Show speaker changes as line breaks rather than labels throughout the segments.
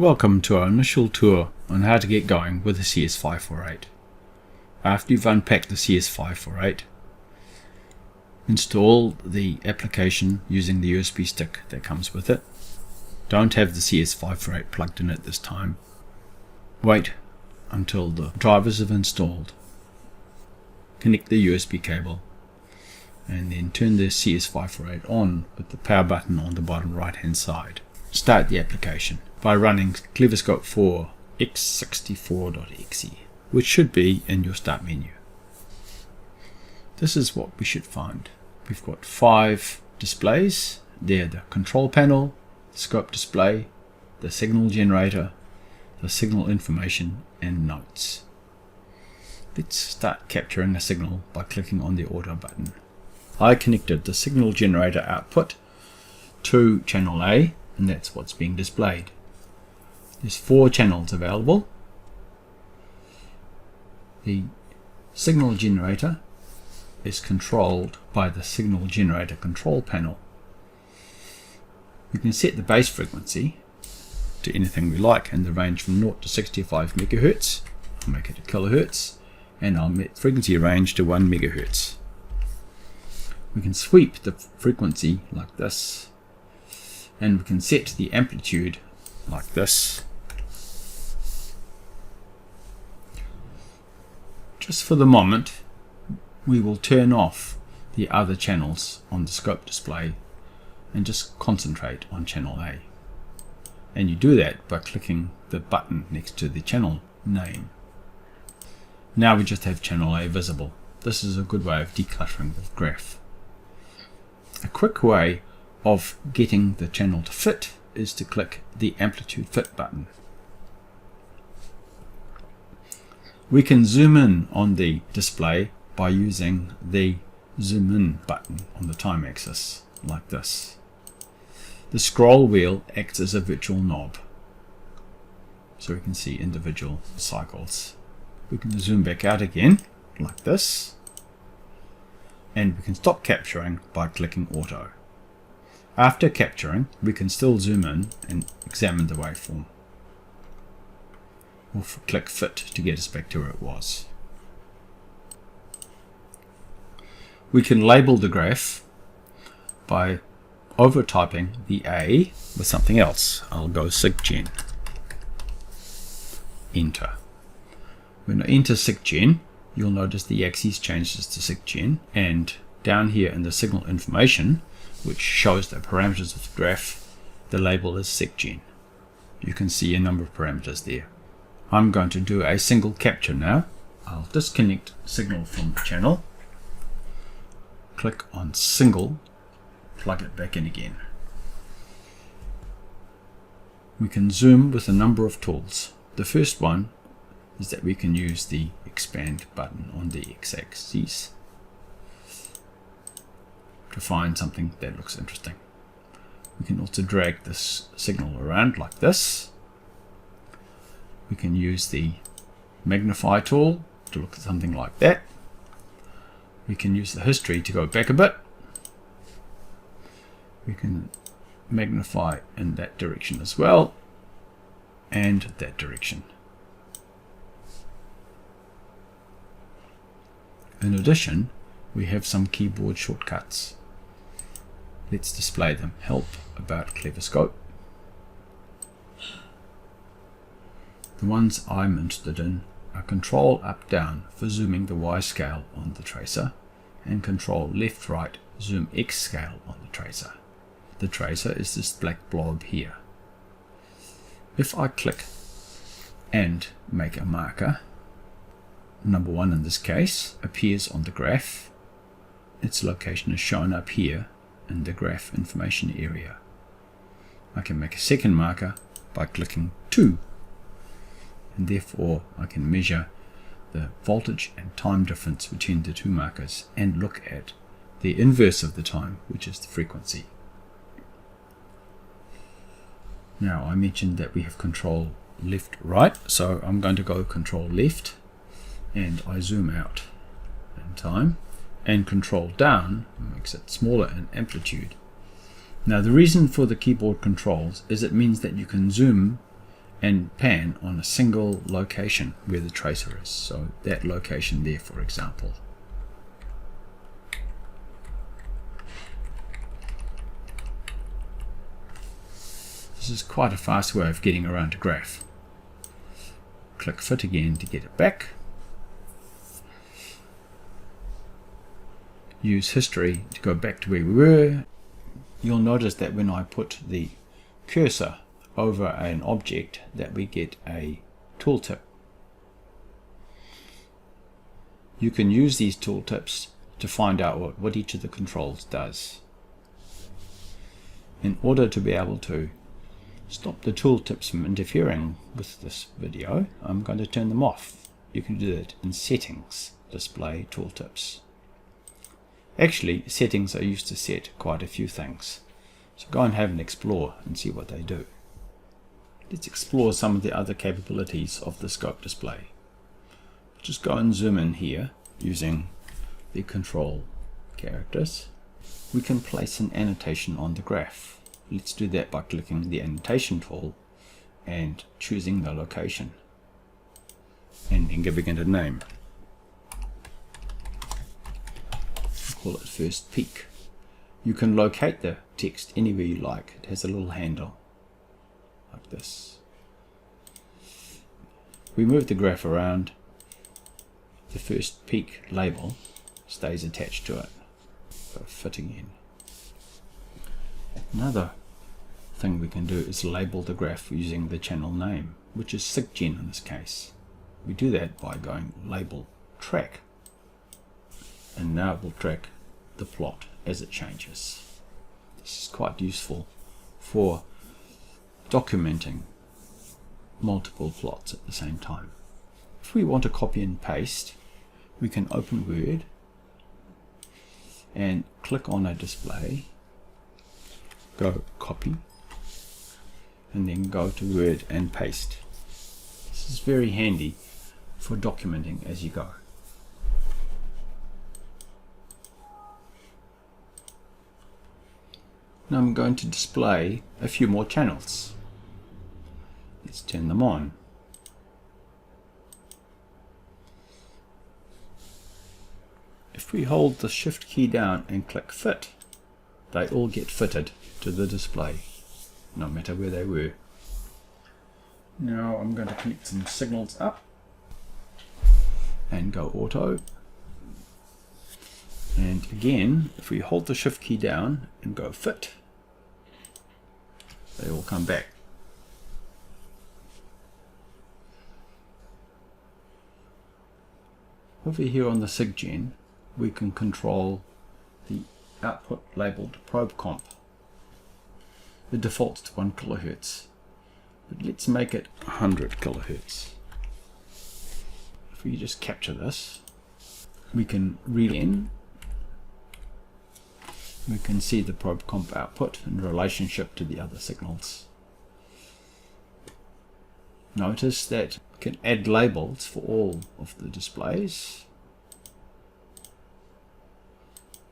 Welcome to our initial tour on how to get going with the CS548. After you've unpacked the CS548, install the application using the USB stick that comes with it. Don't have the CS548 plugged in at this time. Wait until the drivers have installed. Connect the USB cable and then turn the CS548 on with the power button on the bottom right hand side. Start the application by running cleverscope 4 x64.exe, which should be in your start menu. This is what we should find. We've got 5 displays. They're the control panel, the scope display, the signal generator, the signal information, and notes. Let's start capturing a signal by clicking on the auto button. I connected the signal generator output to channel A, and that's what's being displayed. There's 4 channels available. The signal generator is controlled by the signal generator control panel. We can set the base frequency to anything we like in the range from 0 to 65 megahertz. I'll make it a kilohertz, and I'll make frequency range to 1 megahertz. We can sweep the frequency like this, and we can set the amplitude like this. Just for the moment, we will turn off the other channels on the scope display and just concentrate on channel A. And you do that by clicking the button next to the channel name. Now we just have channel A visible. This is a good way of decluttering the graph. A quick way of getting the channel to fit is to click the amplitude fit button. We can zoom in on the display by using the zoom in button on the time axis like this. The scroll wheel acts as a virtual knob, so we can see individual cycles. We can zoom back out again like this, and we can stop capturing by clicking auto. After capturing, we can still zoom in and examine the waveform. We'll click fit to get us back to where it was. We can label the graph by overtyping the A with something else. I'll go siggen. Enter. When I enter siggen, you'll notice the axis changes to siggen, and down here in the signal information, which shows the parameters of the graph, the label is siggen. You can see a number of parameters there. I'm going to do a single capture now. I'll disconnect signal from the channel, click on single, plug it back in again. We can zoom with a number of tools. The first one is that we can use the expand button on the x-axis to find something that looks interesting. We can also drag this signal around like this. We can use the magnify tool to look at something like that. We can use the history to go back a bit. We can magnify in that direction as well, and that direction. In addition, we have some keyboard shortcuts. Let's display them. Help, about, cleverscope. The ones I'm interested in are control up down for zooming the Y scale on the tracer, and control left right zoom X scale on the tracer. The tracer is this black blob here. If I click and make a marker, number 1 in this case appears on the graph. Its location is shown up here in the graph information area. I can make a second marker by clicking 2, and therefore I can measure the voltage and time difference between the 2 markers and look at the inverse of the time, which is the frequency. Now, I mentioned that we have control left right, so I'm going to go control left, and I zoom out in time, and control down makes it smaller in amplitude. Now, the reason for the keyboard controls is it means that you can zoom and pan on a single location where the tracer is. So that location there, for example. This is quite a fast way of getting around a graph. Click Fit again to get it back. Use history to go back to where we were. You'll notice that when I put the cursor over an object that we get a tooltip. You can use these tooltips to find out what each of the controls does. In order to be able to stop the tooltips from interfering with this video, I'm going to turn them off. You can do that in Settings, Display Tooltips. Actually, settings are used to set quite a few things. So go and have an explore and see what they do. Let's explore some of the other capabilities of the scope display. Just go and zoom in here using the control characters. We can place an annotation on the graph. Let's do that by clicking the annotation tool and choosing the location and then giving it a name. Call it first peak. You can locate the text anywhere you like. It has a little handle like this. We move the graph around, the first peak label stays attached to it. So fit again. Another thing we can do is label the graph using the channel name, which is SIGGEN in this case. We do that by going label track, and now it will track the plot as it changes. This is quite useful for documenting multiple plots at the same time. If we want to copy and paste, we can open Word and click on a display, go copy, and then go to Word and paste. This is very handy for documenting as you go. Now I'm going to display a few more channels. Let's turn them on. If we hold the Shift key down and click Fit, they all get fitted to the display, no matter where they were. Now I'm going to connect some signals up and go Auto. And again, if we hold the Shift key down and go Fit, they all come back. Over here on the SIGGEN, we can control the output labeled probe comp. The default's to 1 kHz, but let's make it 100 kHz. If we just capture this, we can read in. We can see the probe comp output in relationship to the other signals. Notice that we can add labels for all of the displays,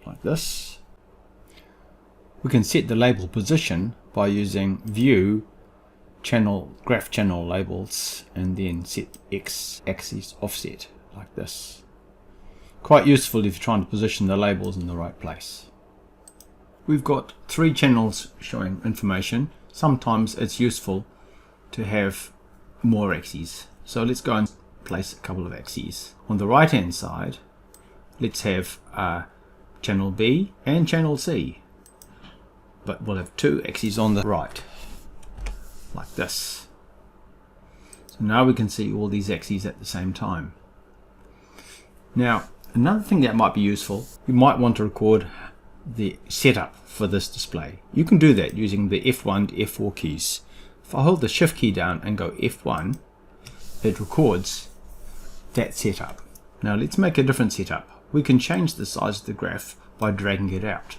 like this. We can set the label position by using View, Channel, Graph Channel Labels, and then set X-axis offset, like this. Quite useful if you're trying to position the labels in the right place. We've got 3 channels showing information. Sometimes it's useful to have more axes. So let's go and place a couple of axes. On the right hand side, let's have channel B and channel C. But we'll have 2 axes on the right, like this. So now we can see all these axes at the same time. Now, another thing that might be useful, you might want to record the setup for this display. You can do that using the F1 to F4 keys. If I hold the Shift key down and go F1, it records that setup. Now let's make a different setup. We can change the size of the graph by dragging it out.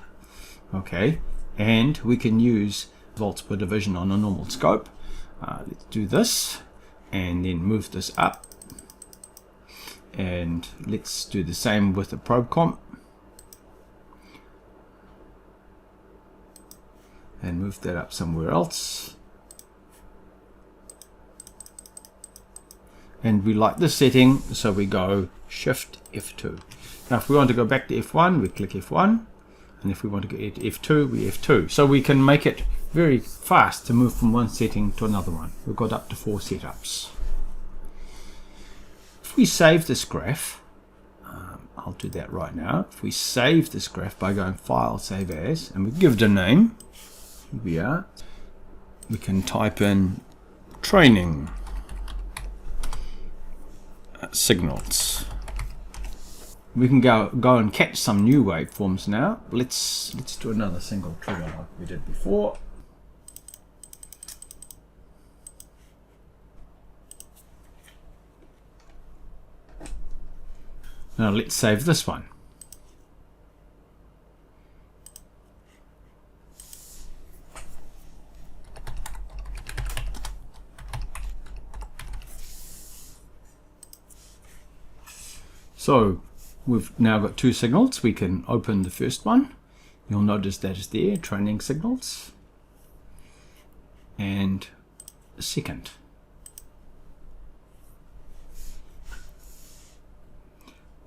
Okay, and we can use volts per division on a normal scope. Let's do this and then move this up, and let's do the same with the probe comp. And move that up somewhere else. And we like this setting, so we go Shift F2. Now if we want to go back to F1, we click F1, and if we want to go to F2, we F2. So we can make it very fast to move from one setting to another one. We've got up to 4 setups. If we save this graph, I'll do that right now. If we save this graph by going File, Save As, and we give it a name, here we are, we can type in training signals. We can go and catch some new waveforms now. Let's do another single trigger like we did before. Now let's save this one. So we've now got 2 signals. We can open the first one. You'll notice that is there, training signals. And the second.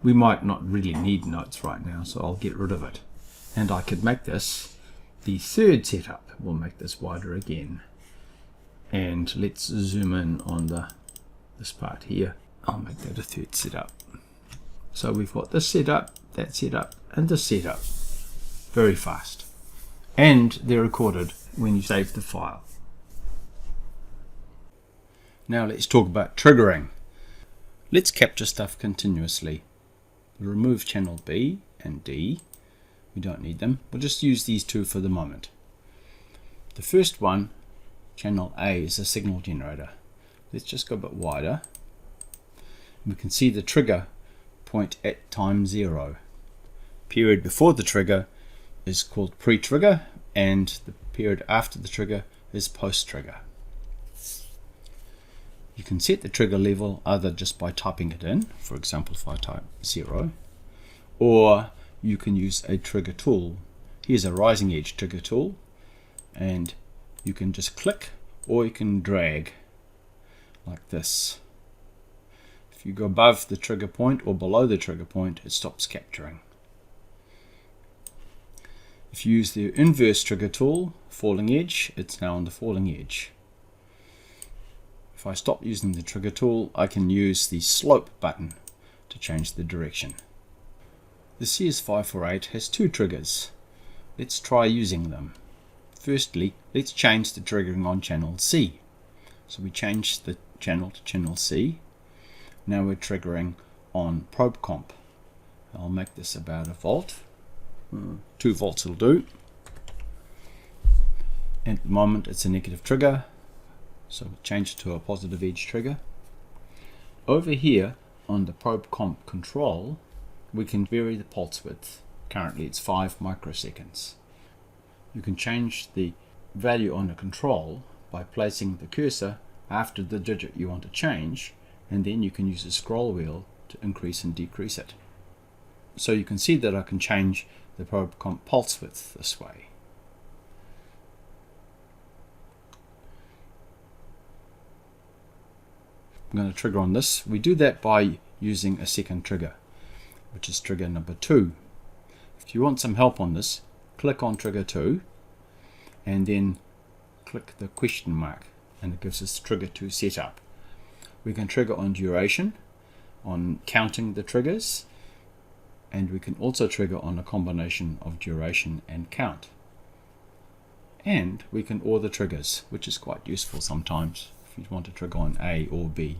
We might not really need notes right now, so I'll get rid of it. And I could make this the third setup. We'll make this wider again. And let's zoom in on this part here. I'll make that a third setup. So we've got this setup, that setup, and this setup. Very fast. And they're recorded when you save the file. Now let's talk about triggering. Let's capture stuff continuously. We'll remove channel B and D. We don't need them. We'll just use these 2 for the moment. The first one, channel A, is a signal generator. Let's just go a bit wider. We can see the trigger point at time 0. Period before the trigger is called pre-trigger, and the period after the trigger is post-trigger. You can set the trigger level either just by typing it in, for example if I type 0, or you can use a trigger tool. Here's a rising edge trigger tool, and you can just click or you can drag like this. If you go above the trigger point or below the trigger point, it stops capturing. If you use the inverse trigger tool, falling edge, it's now on the falling edge. If I stop using the trigger tool, I can use the slope button to change the direction. The CS548 has 2 triggers. Let's try using them. Firstly, let's change the triggering on channel C. So we change the channel to channel C. Now we're triggering on probe comp. I'll make this about 1 volt. 2 volts will do. At the moment it's a negative trigger, so we'll change it to a positive edge trigger. Over here on the probe comp control, we can vary the pulse width. Currently it's 5 microseconds. You can change the value on the control by placing the cursor after the digit you want to change, and then you can use the scroll wheel to increase and decrease it. So you can see that I can change the probe comp pulse width this way. I'm going to trigger on this. We do that by using a second trigger, which is trigger number 2. If you want some help on this, click on trigger 2 and then click the question mark, and it gives us trigger 2 setup. We can trigger on duration, on counting the triggers, and we can also trigger on a combination of duration and count. And we can order triggers, which is quite useful sometimes if you want to trigger on A or B.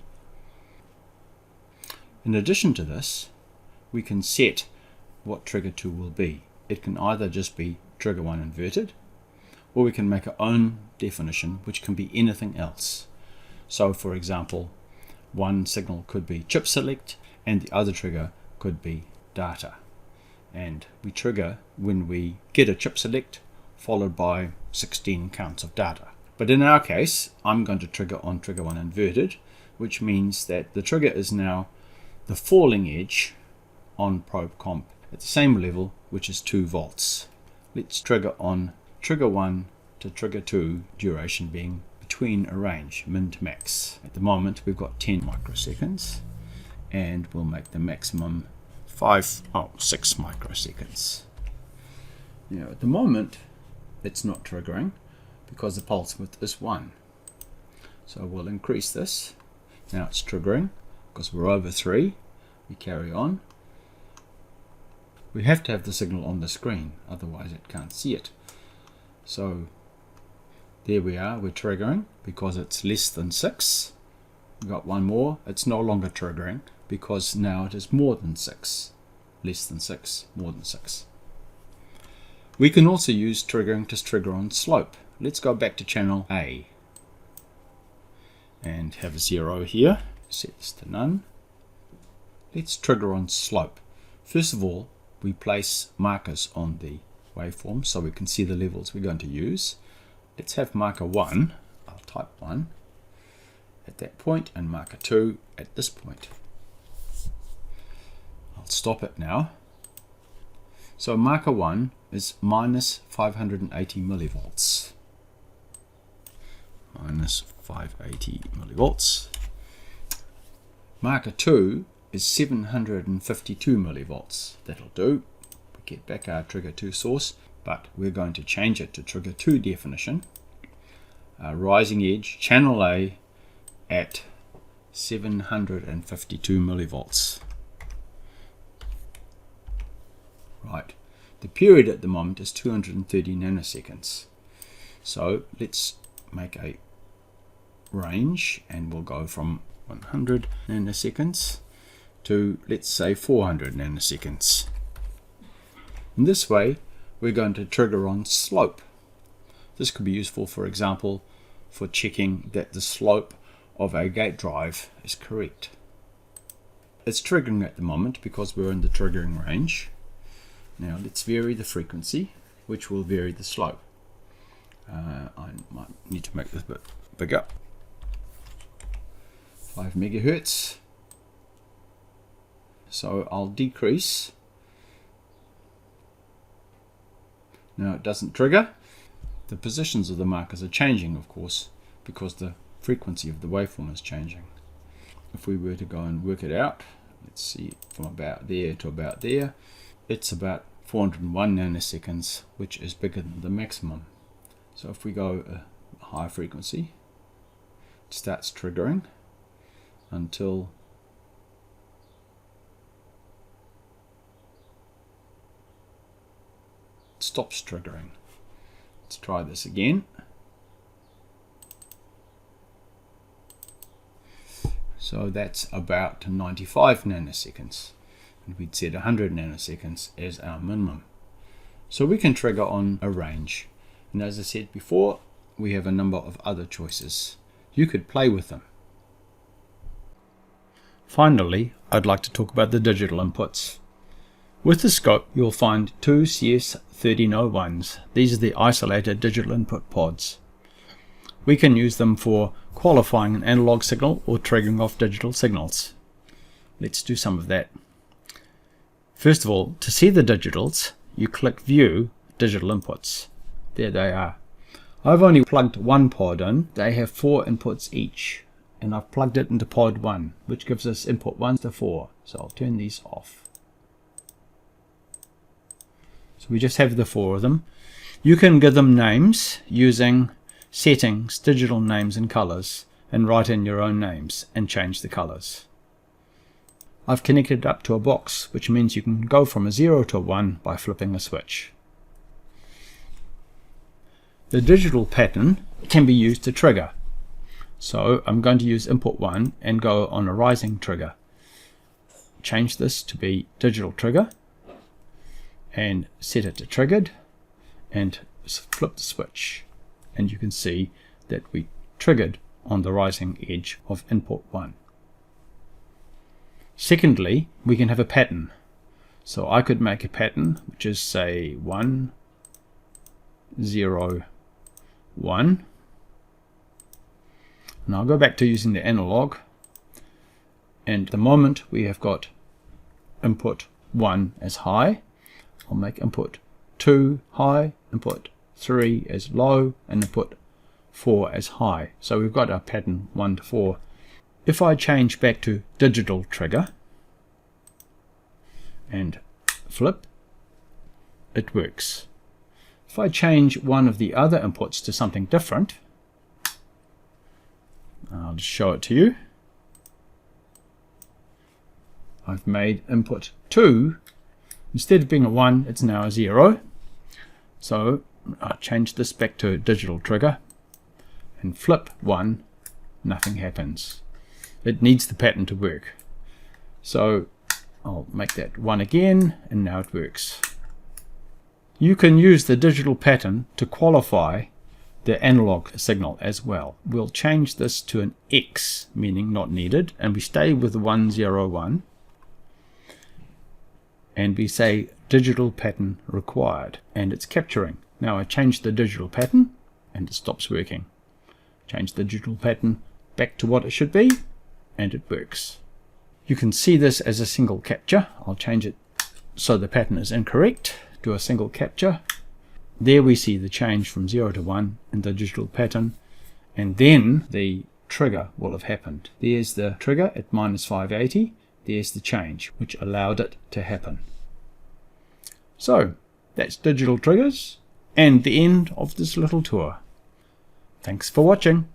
In addition to this, we can set what trigger 2 will be. It can either just be trigger 1 inverted, or we can make our own definition, which can be anything else. So for example, one signal could be chip select and the other trigger could be data. And we trigger when we get a chip select followed by 16 counts of data. But in our case, I'm going to trigger on trigger 1 inverted, which means that the trigger is now the falling edge on probe comp at the same level, which is 2 volts. Let's trigger on trigger 1 to trigger 2, duration being between between a range, min to max. At the moment we've got 10 microseconds, and we'll make the maximum 6 microseconds. Now at the moment it's not triggering because the pulse width is 1. So we'll increase this. Now it's triggering because we're over 3. We carry on. We have to have the signal on the screen, otherwise it can't see it. So there we are, we're triggering because it's less than 6. We've got one more. It's no longer triggering because now it is more than 6. Less than 6, more than 6. We can also use triggering to trigger on slope. Let's go back to channel A and have a 0 here. Set this to none. Let's trigger on slope. First of all, we place markers on the waveform so we can see the levels we're going to use. Let's have marker 1, I'll type 1 at that point, and marker 2 at this point. I'll stop it now. So marker 1 is minus 580 millivolts. Minus 580 millivolts. Marker 2 is 752 millivolts. That'll do. We get back our trigger 2 source, but we're going to change it to trigger 2 definition. Rising edge, channel A at 752 millivolts. Right. The period at the moment is 230 nanoseconds. So let's make a range, and we'll go from 100 nanoseconds to, let's say, 400 nanoseconds. In this way we're going to trigger on slope. This could be useful, for example, for checking that the slope of a gate drive is correct. It's triggering at the moment because we're in the triggering range. Now let's vary the frequency, which will vary the slope. I might need to make this a bit bigger. 5 megahertz. So I'll decrease. Now it doesn't trigger. The positions of the markers are changing, of course, because the frequency of the waveform is changing. If we were to go and work it out, let's see, from about there to about there, it's about 401 nanoseconds, which is bigger than the maximum. So if we go a higher frequency, it starts triggering until it stops triggering. Let's try this again. So that's about 95 nanoseconds. And we'd set 100 nanoseconds as our minimum. So we can trigger on a range. And as I said before, we have a number of other choices. You could play with them. Finally, I'd like to talk about the digital inputs. With the scope, you'll find two CS548s. These are the isolated digital input pods. We can use them for qualifying an analog signal or triggering off digital signals. Let's do some of that. First of all, to see the digitals, you click View Digital Inputs. There they are. I've only plugged one pod in. They have 4 inputs each, and I've plugged it into pod 1, which gives us input 1 to 4. So I'll turn these off. So we just have the 4 of them. You can give them names using settings, digital names and colors, and write in your own names and change the colors. I've connected it up to a box, which means you can go from a 0 to a 1 by flipping a switch. The digital pattern can be used to trigger. So I'm going to use input 1 and go on a rising trigger. Change this to be digital trigger and set it to triggered and flip the switch. And you can see that we triggered on the rising edge of input 1. Secondly, we can have a pattern. So I could make a pattern which is, say, 1, 0, 1. And I'll go back to using the analog. And at the moment we have got input 1 as high. I'll make input 2 high, input 3 as low, and input 4 as high. So we've got our pattern 1 to 4. If I change back to digital trigger and flip, it works. If I change one of the other inputs to something different, I'll just show it to you. I've made input 2, instead of being a 1, it's now a 0. So I'll change this back to digital trigger and flip 1, nothing happens. It needs the pattern to work. So I'll make that 1 again, and now it works. You can use the digital pattern to qualify the analog signal as well. We'll change this to an X, meaning not needed, and we stay with the 101, and we say digital pattern required, and it's capturing. Now I change the digital pattern and it stops working. Change the digital pattern back to what it should be, and it works. You can see this as a single capture. I'll change it so the pattern is incorrect. Do a single capture. There we see the change from 0 to 1 in the digital pattern, and then the trigger will have happened. There's the trigger at -580. There's the change which allowed it to happen. So that's digital triggers and the end of this little tour. Thanks for watching.